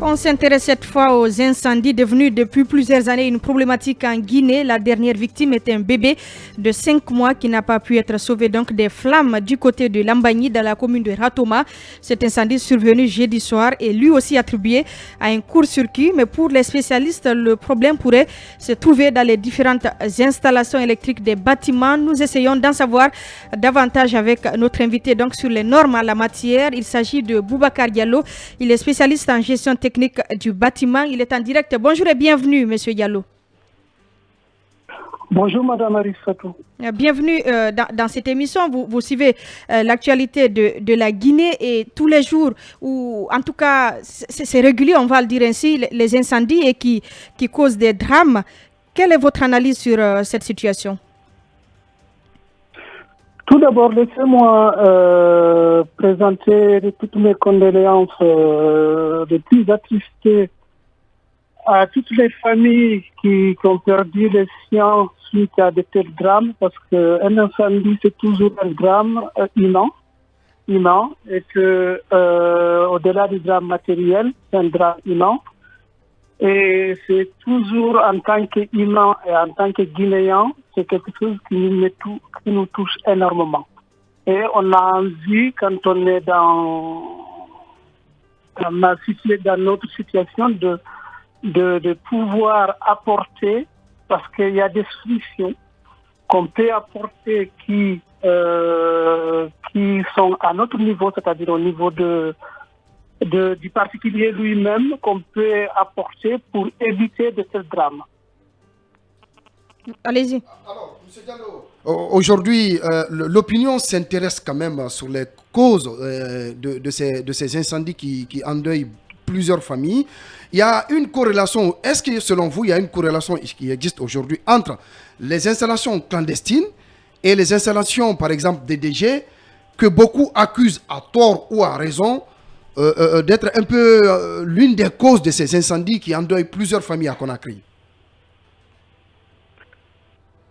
On s'intéresse cette fois aux incendies devenus depuis plusieurs années une problématique en Guinée. La dernière victime était un bébé de 5 mois qui n'a pas pu être sauvé donc des flammes du côté de Lambagny dans la commune de Ratoma. Cet incendie survenu jeudi soir est lui aussi attribué à un court-circuit. Mais pour les spécialistes, le problème pourrait se trouver dans les différentes installations électriques des bâtiments. Nous essayons d'en savoir davantage avec notre invité donc sur les normes en la matière. Il s'agit de Boubacar Diallo. Il est spécialiste en gestion technique du bâtiment. Il est en direct. Bonjour et bienvenue, Monsieur Diallo. Bonjour, Madame Arissatou. Bienvenue dans cette émission. Vous suivez l'actualité de la Guinée et tous les jours, ou en tout cas, c'est régulier, on va le dire ainsi, les incendies et qui causent des drames. Quelle est votre analyse sur cette situation? Tout d'abord, laissez-moi présenter toutes mes condoléances les plus attristées à toutes les familles qui ont perdu les siens suite à de tels drames, parce qu'un incendie, c'est toujours un drame humain, et que au-delà du drame matériel, c'est un drame humain. Et c'est toujours en tant qu'humain et en tant que Guinéen, c'est quelque chose qui nous touche énormément. Et on a envie, quand on est dans notre situation, de pouvoir apporter, parce qu'il y a des solutions qu'on peut apporter qui sont à notre niveau, c'est-à-dire au niveau du particulier lui-même, qu'on peut apporter pour éviter de tels drames. Allez-y. Alors, M. Diallo, aujourd'hui, l'opinion s'intéresse quand même sur les causes de ces incendies qui endeuillent plusieurs familles. Il y a une corrélation, est-ce que selon vous, il y a une corrélation qui existe aujourd'hui entre les installations clandestines et les installations, par exemple, des DG, que beaucoup accusent à tort ou à raison d'être un peu l'une des causes de ces incendies qui endeuillent plusieurs familles à Conakry?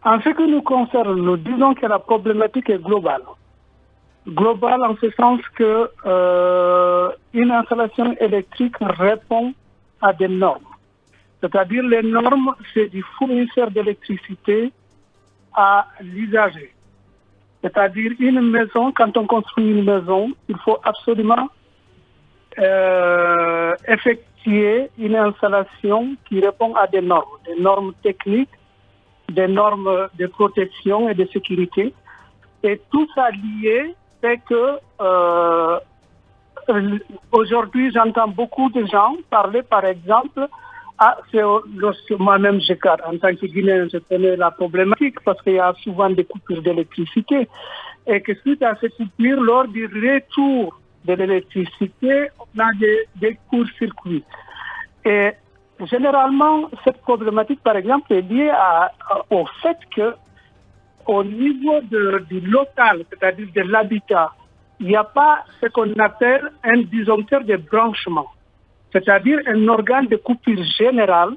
En ce qui nous concerne, nous disons que la problématique est globale. Globale en ce sens que une installation électrique répond à des normes. C'est-à-dire les normes, c'est du fournisseur d'électricité à l'usager. C'est-à-dire une maison, quand on construit une maison, il faut absolument effectuer une installation qui répond à des normes techniques, des normes de protection et de sécurité. Et tout ça lié fait que aujourd'hui, j'entends beaucoup de gens parler, par exemple, lorsque moi-même je cadre, en tant que Guinéen, je connais la problématique parce qu'il y a souvent des coupures d'électricité. Et que suite à ces coupures, lors du retour de l'électricité, on a des courts-circuits. Et généralement, cette problématique, par exemple, est liée au fait que au niveau du local, c'est-à-dire de l'habitat, il n'y a pas ce qu'on appelle un disjoncteur de branchement, c'est-à-dire un organe de coupure générale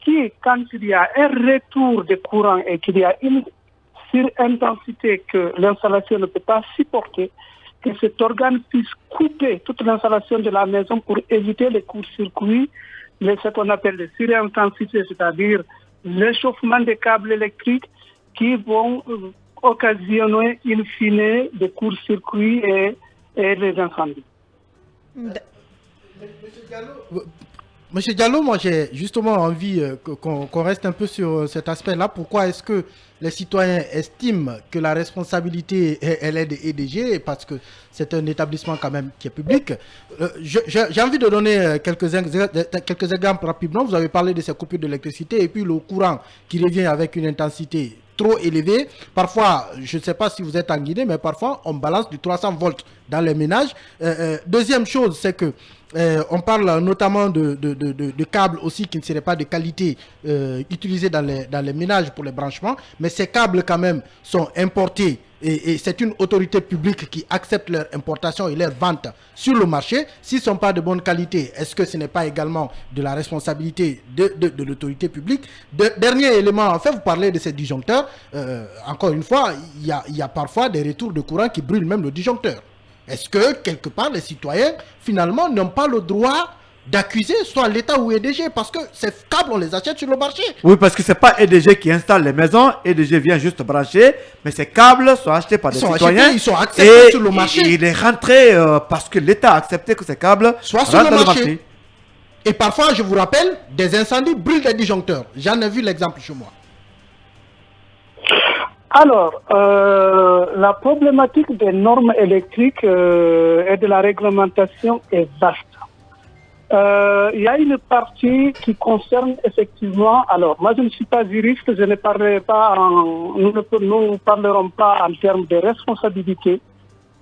qui, quand il y a un retour de courant et qu'il y a une surintensité que l'installation ne peut pas supporter, que cet organe puisse couper toute l'installation de la maison pour éviter les courts-circuits, ce qu'on appelle les surintensités, c'est-à-dire l'échauffement des câbles électriques qui vont occasionner in fine des courts-circuits et les incendies. Monsieur Diallo, moi j'ai justement envie qu'on reste un peu sur cet aspect-là. Pourquoi est-ce que les citoyens estiment que la responsabilité elle est des EDG, parce que c'est un établissement quand même qui est public? J'ai envie de donner quelques exemples rapidement. Vous avez parlé de ces coupures d'électricité et puis le courant qui revient avec une intensité trop élevé. Parfois, je ne sais pas si vous êtes en Guinée, mais parfois on balance du 300 volts dans les ménages. Deuxième chose, c'est que on parle notamment de câbles aussi qui ne seraient pas de qualité utilisés dans les ménages pour les branchements, mais ces câbles quand même sont importés et c'est une autorité publique qui accepte leur importation et leur vente sur le marché. S'ils ne sont pas de bonne qualité, est-ce que ce n'est pas également de la responsabilité de l'autorité publique? Dernier élément, en fait, vous parlez de ces disjoncteurs. Encore une fois, il y a parfois des retours de courant qui brûlent même le disjoncteur. Est-ce que, quelque part, les citoyens, finalement, n'ont pas le droit d'accuser soit l'État ou EDG, parce que ces câbles, on les achète sur le marché. Oui, parce que c'est pas EDG qui installe les maisons, EDG vient juste brancher, mais ces câbles sont achetés par des citoyens. Ils sont acceptés sur le marché. Il est rentré parce que l'État a accepté que ces câbles soient sur rentrent le dans marché. Et parfois, je vous rappelle, des incendies brûlent des disjoncteurs. J'en ai vu l'exemple chez moi. Alors, la problématique des normes électriques et de la réglementation est vaste. Il y a une partie qui concerne effectivement, alors moi je ne suis pas juriste, je ne parlerai pas nous ne parlerons pas en termes de responsabilité,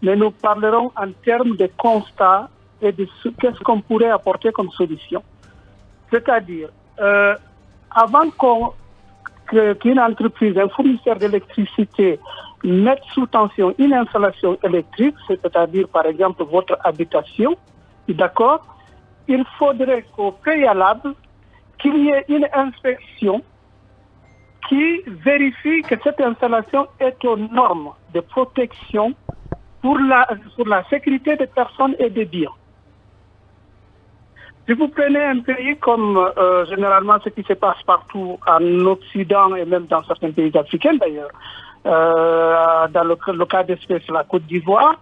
mais nous parlerons en termes de constat et de qu'est-ce qu'on pourrait apporter comme solution. C'est-à-dire, avant qu'une entreprise, un fournisseur d'électricité mette sous tension une installation électrique, c'est-à-dire par exemple votre habitation, d'accord, il faudrait qu'au préalable, qu'il y ait une inspection qui vérifie que cette installation est aux normes de protection pour la sécurité des personnes et des biens. Si vous prenez un pays comme généralement ce qui se passe partout en Occident et même dans certains pays africains d'ailleurs, dans le cas d'espèce la Côte d'Ivoire,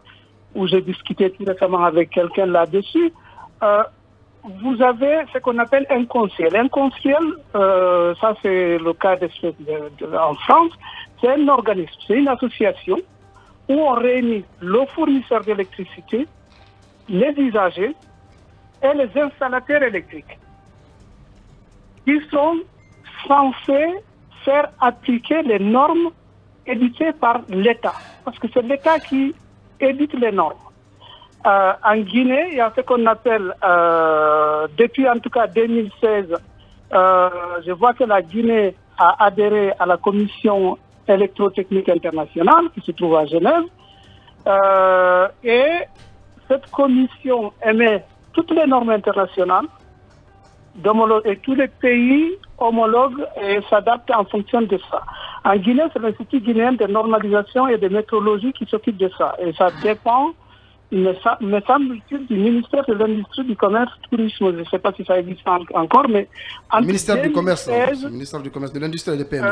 où j'ai discuté tout récemment avec quelqu'un là-dessus, vous avez ce qu'on appelle un conseil. Un conseil, ça c'est le cas d'espèce en France, c'est un organisme, c'est une association où on réunit le fournisseur d'électricité, les usagers et les installateurs électriques qui sont censés faire appliquer les normes éditées par l'État. Parce que c'est l'État qui édite les normes. En Guinée, il y a ce qu'on appelle, depuis en tout cas 2016, je vois que la Guinée a adhéré à la Commission électrotechnique internationale qui se trouve à Genève. Et cette commission émet toutes les normes internationales et tous les pays homologues et s'adaptent en fonction de ça. En Guinée, c'est l'Institut guinéen de normalisation et de métrologie qui s'occupe de ça. Et ça dépend, me semble-t-il, du ministère de l'Industrie, du Commerce, du Tourisme. Je ne sais pas si ça existe encore, mais... Le ministère du Commerce, le ministère du Commerce, de l'Industrie et des PME.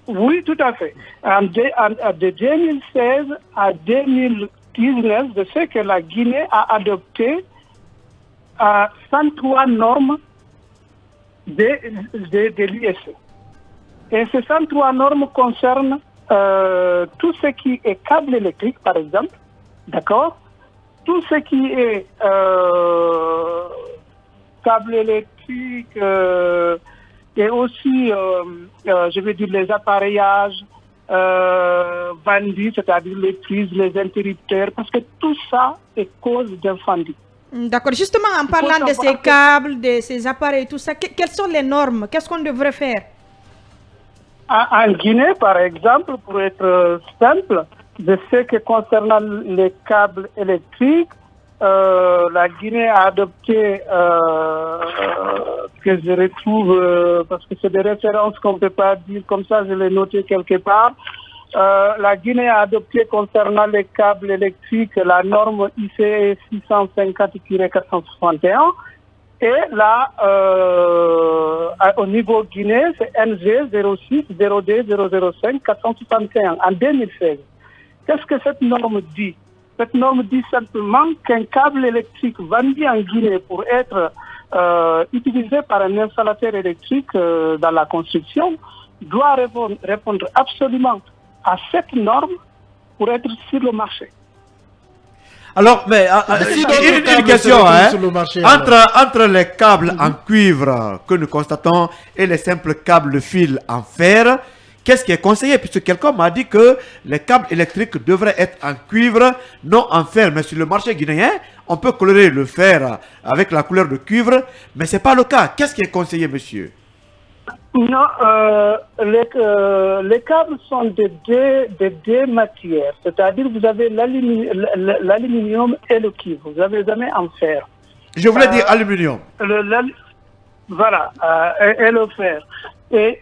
Oui, tout à fait. De 2016 à 2019, je sais que la Guinée a adopté 103 normes de l'ISE. Et ces 103 normes concernent tout ce qui est câble électrique, par exemple, d'accord? Tout ce qui est câble électrique et aussi, je veux dire, les appareillages, bandits, c'est-à-dire les prises, les interrupteurs, parce que tout ça est cause d'incendie. D'accord. Justement, en parlant de ces câbles, de ces appareils, tout ça, quelles sont les normes? Qu'est-ce qu'on devrait faire? En Guinée, par exemple, pour être simple, je sais que concernant les câbles électriques, la Guinée a adopté, que je retrouve, parce que c'est des références qu'on ne peut pas dire comme ça, je l'ai noté quelque part. La Guinée a adopté concernant les câbles électriques la norme ICE 650-461 et là, au niveau Guinée, c'est NG 06 02 005 461 en 2016. Qu'est-ce que cette norme dit? Cette norme dit simplement qu'un câble électrique vendu en Guinée pour être utilisé par un installateur électrique dans la construction doit répondre absolument à cette norme pour être sur le marché. Alors, mais une question, hein, entre les câbles en cuivre que nous constatons et les simples câbles de fil en fer, qu'est-ce qui est conseillé? Puisque quelqu'un m'a dit que les câbles électriques devraient être en cuivre, non en fer. Mais sur le marché guinéen, on peut colorer le fer avec la couleur de cuivre, mais ce n'est pas le cas. Qu'est-ce qui est conseillé, monsieur? Non, les câbles sont de deux matières. C'est-à-dire vous avez l'aluminium et le cuivre. Vous n'avez jamais en fer. Je voulais dire aluminium. Voilà, et le fer. Et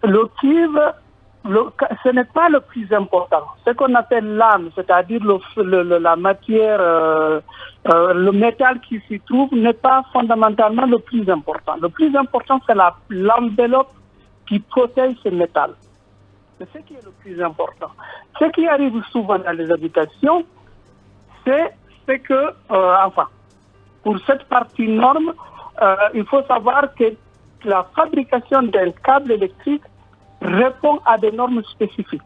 le cuivre ce n'est pas le plus important. Ce qu'on appelle l'âme, c'est-à-dire la matière, le métal qui s'y trouve, n'est pas fondamentalement le plus important. Le plus important, c'est l'enveloppe qui protège ce métal. C'est ce qui est le plus important. Ce qui arrive souvent dans les habitations, c'est que, pour cette partie norme, il faut savoir que la fabrication d'un câble électrique répond à des normes spécifiques.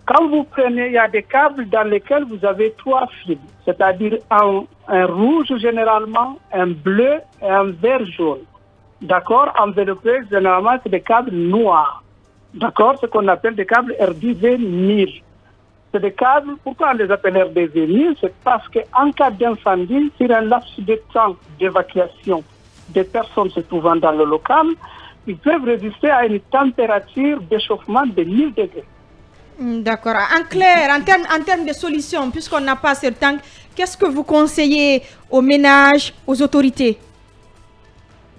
Quand vous prenez, il y a des câbles dans lesquels vous avez 3 fils, c'est-à-dire un rouge généralement, un bleu et un vert jaune. D'accord? Enveloppés, généralement, c'est des câbles noirs. D'accord? Ce qu'on appelle des câbles RDV 1000. C'est des câbles, pourquoi on les appelle RDV 1000? C'est parce qu'en cas d'incendie, sur un laps de temps d'évacuation des personnes se trouvant dans le local, ils peuvent résister à une température d'échauffement de 1000 degrés. D'accord. En clair, en termes de solutions, puisqu'on n'a pas ce temps, qu'est-ce que vous conseillez aux ménages, aux autorités?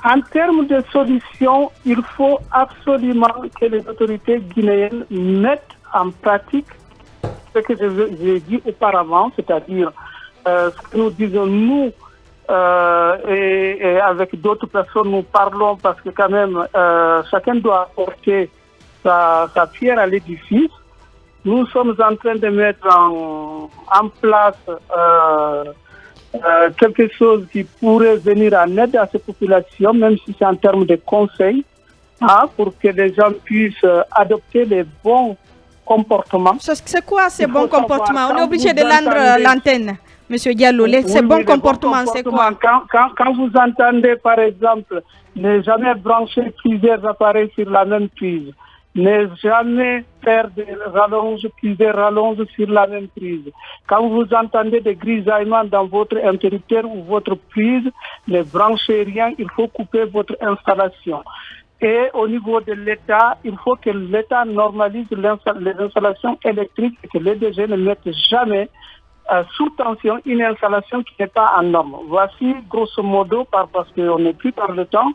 En termes de solutions, il faut absolument que les autorités guinéennes mettent en pratique ce que j'ai dit auparavant, c'est-à-dire ce que nous disons nous, et avec d'autres personnes nous parlons, parce que quand même chacun doit apporter sa pierre à l'édifice. Nous sommes en train de mettre en place quelque chose qui pourrait venir en aide à ces populations, même si c'est en termes de conseils, pour que les gens puissent adopter les bons comportements. C'est quoi ces bons comportements? On est obligé de rendre l'antenne. Monsieur Diallo, ces bons comportements, c'est quoi? Quand vous entendez, par exemple, ne jamais brancher plusieurs appareils sur la même prise, ne jamais faire plusieurs rallonges sur la même prise. Quand vous entendez des grisaillements dans votre interrupteur ou votre prise, ne branchez rien, il faut couper votre installation. Et au niveau de l'État, il faut que l'État normalise les installations électriques et que l'EDG ne mette jamais sous tension une installation qui n'est pas en norme. Voici, grosso modo, parce qu'on n'est plus par le temps,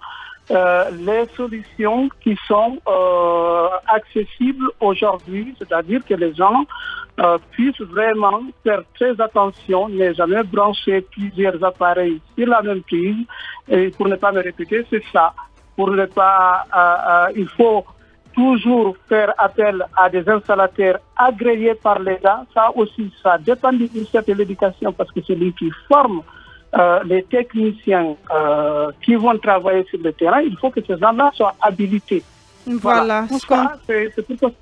les solutions qui sont accessibles aujourd'hui, c'est-à-dire que les gens puissent vraiment faire très attention, ne jamais brancher plusieurs appareils sur la même prise. Et pour ne pas me répéter, c'est ça. Pour ne pas, il faut toujours faire appel à des installateurs agréés par l'État. Ça aussi, ça dépend du ministère de l'Éducation, parce que c'est lui qui forme les techniciens qui vont travailler sur le terrain. Il faut que ces gens-là soient habilités. Voilà. C'est pourquoi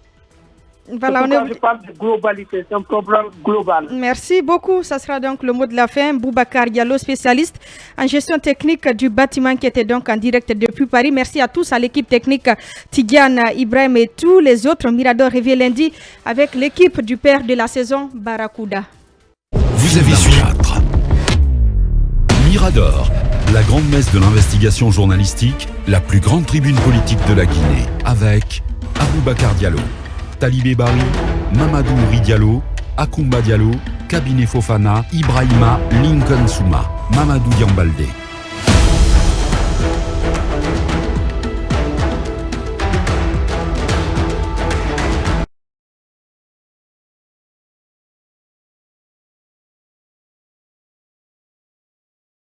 je parle de globalité, c'est un problème global. Merci beaucoup. Ça sera donc le mot de la fin. Boubacar Diallo, spécialiste en gestion technique du bâtiment, qui était donc en direct depuis Paris. Merci à tous, à l'équipe technique Tidiane, Ibrahim et tous les autres. Mirador revient lundi avec l'équipe du père de la saison, Barracuda. Vous avez su Mirador, la grande messe de l'investigation journalistique, la plus grande tribune politique de la Guinée, avec Aboubacar Diallo, Talibé Bari, Mamadou Ouri Diallo, Akoumba Diallo, Kabinet Fofana, Ibrahima Lincoln Souma, Mamadou Diambalde.